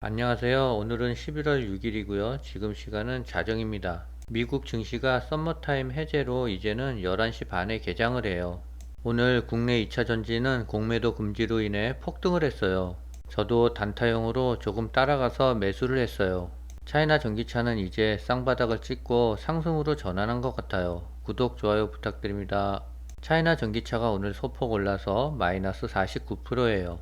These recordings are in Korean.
안녕하세요. 오늘은 11월 6일이고요. 지금 시간은 자정입니다. 미국 증시가 썸머타임 해제로 이제는 11시 반에 개장을 해요. 오늘 국내 2차 전지는 공매도 금지로 인해 폭등을 했어요. 저도 단타형으로 조금 따라가서 매수를 했어요. 차이나 전기차는 이제 쌍바닥을 찍고 상승으로 전환한 것 같아요. 구독, 좋아요 부탁드립니다. 차이나 전기차가 오늘 소폭 올라서 마이너스 49%예요.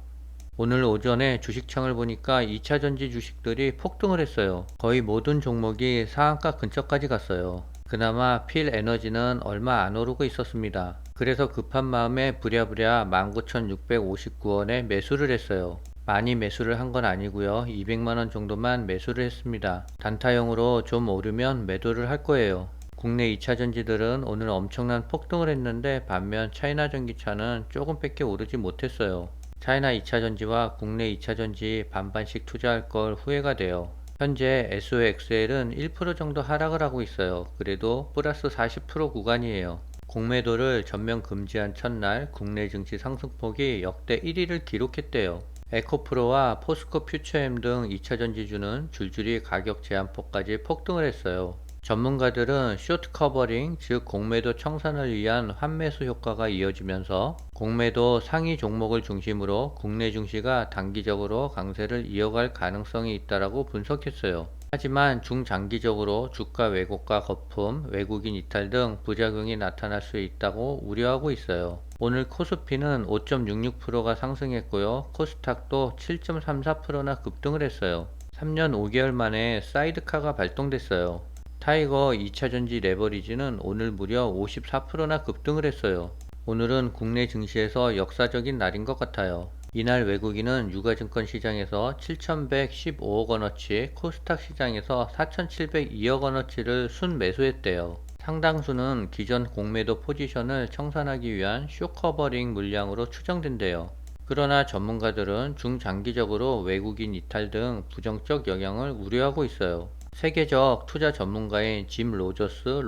오늘 오전에 주식창을 보니까 2차전지 주식들이 폭등을 했어요. 거의 모든 종목이 상한가 근처까지 갔어요. 그나마 필 에너지는 얼마 안 오르고 있었습니다. 그래서 급한 마음에 부랴부랴 19,659원에 매수를 했어요. 많이 매수를 한 건 아니고요. 200만원 정도만 매수를 했습니다. 단타형으로 좀 오르면 매도를 할 거예요. 국내 2차전지들은 오늘 엄청난 폭등을 했는데 반면 차이나 전기차는 조금밖에 오르지 못했어요. 차이나 2차전지와 국내 2차전지 반반씩 투자할 걸 후회가 돼요. 현재 SOXL은 1% 정도 하락을 하고 있어요. 그래도 플러스 40% 구간이에요. 공매도를 전면 금지한 첫날 국내 증시 상승폭이 역대 1위를 기록했대요. 에코프로와 포스코 퓨처엠 등 2차전지주는 줄줄이 가격 제한폭까지 폭등을 했어요. 전문가들은 쇼트 커버링, 즉 공매도 청산을 위한 환매수 효과가 이어지면서 공매도 상위 종목을 중심으로 국내 증시가 단기적으로 강세를 이어갈 가능성이 있다고 분석했어요. 하지만 중장기적으로 주가 왜곡과 거품, 외국인 이탈 등 부작용이 나타날 수 있다고 우려하고 있어요. 오늘 코스피는 5.66%가 상승했고요. 코스닥도 7.34%나 급등을 했어요. 3년 5개월 만에 사이드카가 발동됐어요. 타이거 2차전지 레버리지는 오늘 무려 54%나 급등을 했어요. 오늘은 국내 증시에서 역사적인 날인 것 같아요. 이날 외국인은 유가증권 시장에서 7,115억 원어치, 코스닥 시장에서 4,702억 원어치를 순매수했대요. 상당수는 기존 공매도 포지션을 청산하기 위한 쇼커버링 물량으로 추정된대요. 그러나 전문가들은 중장기적으로 외국인 이탈 등 부정적 영향을 우려하고 있어요. 세계적 투자 전문가인 짐 로저스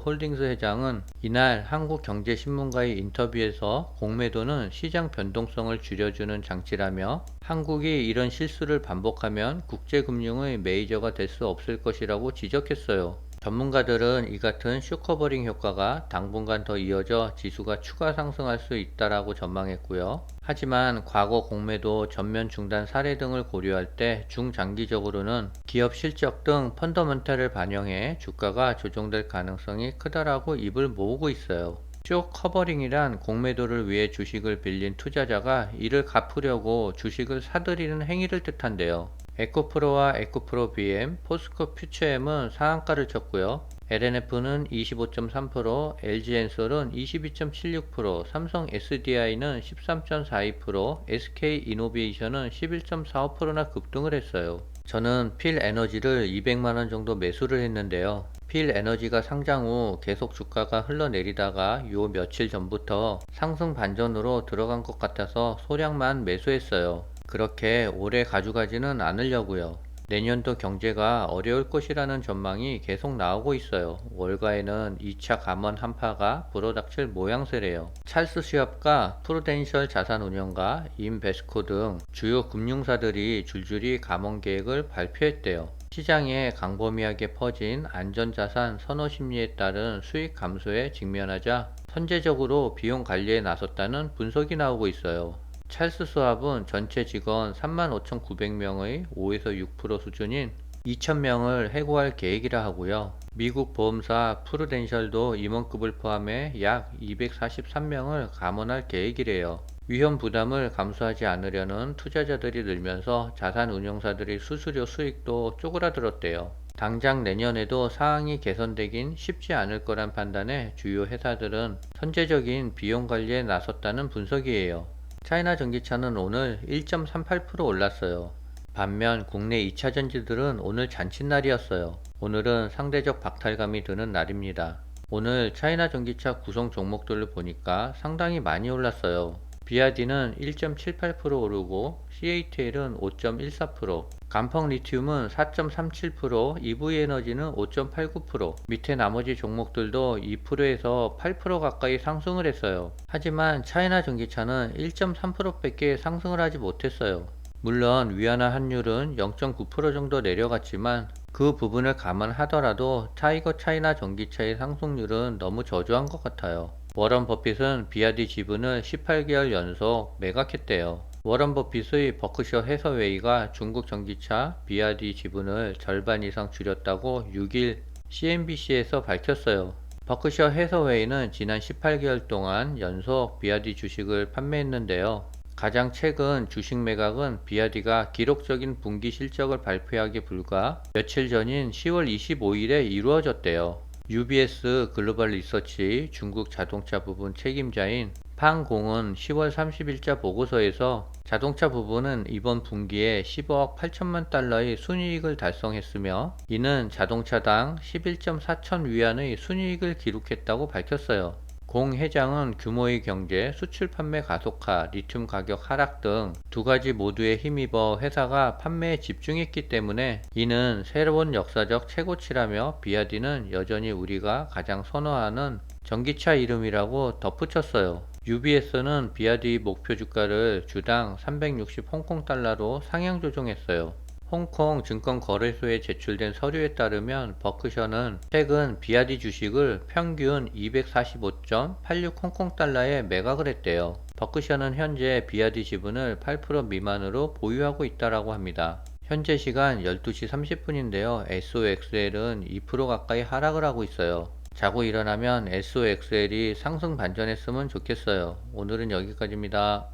홀딩스 회장은 이날 한국경제신문과의 인터뷰에서 공매도는 시장 변동성을 줄여주는 장치라며 한국이 이런 실수를 반복하면 국제금융의 메이저가 될 수 없을 것이라고 지적했어요. 전문가들은 이 같은 쇼커버링 효과가 당분간 더 이어져 지수가 추가 상승할 수 있다라고 전망했고요. 하지만 과거 공매도 전면 중단 사례 등을 고려할 때 중장기적으로는 기업 실적 등 펀더멘탈을 반영해 주가가 조정될 가능성이 크다라고 입을 모으고 있어요. 쇼 커버링이란 공매도를 위해 주식을 빌린 투자자가 이를 갚으려고 주식을 사들이는 행위를 뜻한대요. 에코프로와 에코프로 BM, 포스코 퓨처엠은 상한가를 쳤고요. LNF는 25.3%, LG엔솔은 22.76%, 삼성 SDI는 13.42%, SK이노베이션은 11.45%나 급등을 했어요. 저는 필 에너지를 200만원 정도 매수를 했는데요. 필 에너지가 상장 후 계속 주가가 흘러내리다가 요 며칠 전부터 상승 반전으로 들어간 것 같아서 소량만 매수했어요. 그렇게 오래 가져가지는 않으려고요. 내년도 경제가 어려울 것이라는 전망이 계속 나오고 있어요. 월가에는 2차 감원 한파가 불어닥칠 모양새래요. 찰스 시업과 프루덴셜 자산운용가, 인베스코 등 주요 금융사들이 줄줄이 감원 계획을 발표했대요. 시장에 광범위하게 퍼진 안전자산 선호 심리에 따른 수익 감소에 직면하자 선제적으로 비용 관리에 나섰다는 분석이 나오고 있어요. 찰스 수합은 전체 직원 35,900명의 5에서 6% 수준인 2,000명을 해고할 계획이라 하고요. 미국 보험사 프루덴셜도 임원급을 포함해 약 243명을 감원할 계획이래요. 위험 부담을 감수하지 않으려는 투자자들이 늘면서 자산운용사들의 수수료 수익도 쪼그라들었대요. 당장 내년에도 상황이 개선되긴 쉽지 않을 거란 판단에 주요 회사들은 선제적인 비용 관리에 나섰다는 분석이에요. 차이나 전기차는 오늘 1.38% 올랐어요. 반면 국내 2차전지들은 오늘 잔칫날이었어요. 오늘은 상대적 박탈감이 드는 날입니다. 오늘 차이나 전기차 구성 종목들을 보니까 상당히 많이 올랐어요. 비아디는 1.78% 오르고 CATL은 5.14%, 간펑 리튬은 4.37%, EV에너지는 5.89%, 밑에 나머지 종목들도 2%에서 8% 가까이 상승을 했어요. 하지만 차이나 전기차는 1.3%밖에 상승을 하지 못했어요. 물론 위안화 환율은 0.9% 정도 내려갔지만 그 부분을 감안하더라도 타이거 차이나 전기차의 상승률은 너무 저조한 것 같아요. 워런 버핏은 BRD 지분을 18개월 연속 매각했대요. 워런 버핏의 버크셔 해서웨이가 중국 전기차 BRD 지분을 절반 이상 줄였다고 6일 CNBC에서 밝혔어요. 버크셔 해서웨이는 지난 18개월 동안 연속 BRD 주식을 판매했는데요. 가장 최근 주식 매각은 BRD가 기록적인 분기 실적을 발표하기 불과 며칠 전인 10월 25일에 이루어졌대요. UBS 글로벌 리서치 중국 자동차 부분 책임자인 팡공은 10월 30일자 보고서에서 자동차 부분은 이번 분기에 15억 8천만 달러의 순이익을 달성했으며 이는 자동차당 11.4천 위안의 순이익을 기록했다고 밝혔어요. 공 회장은 규모의 경제, 수출 판매 가속화, 리튬 가격 하락 등 두 가지 모두에 힘입어 회사가 판매에 집중했기 때문에 이는 새로운 역사적 최고치라며 BRD는 여전히 우리가 가장 선호하는 전기차 이름이라고 덧붙였어요. UBS는 BRD 목표 주가를 주당 360 홍콩달러로 상향 조정했어요. 홍콩 증권거래소에 제출된 서류에 따르면 버크셔는 최근 BRD 주식을 평균 245.86 홍콩달러에 매각을 했대요. 버크셔는 현재 BRD 지분을 8% 미만으로 보유하고 있다고 합니다. 현재 시간 12시 30분인데요. SOXL은 2% 가까이 하락을 하고 있어요. 자고 일어나면 SOXL이 상승 반전했으면 좋겠어요. 오늘은 여기까지입니다.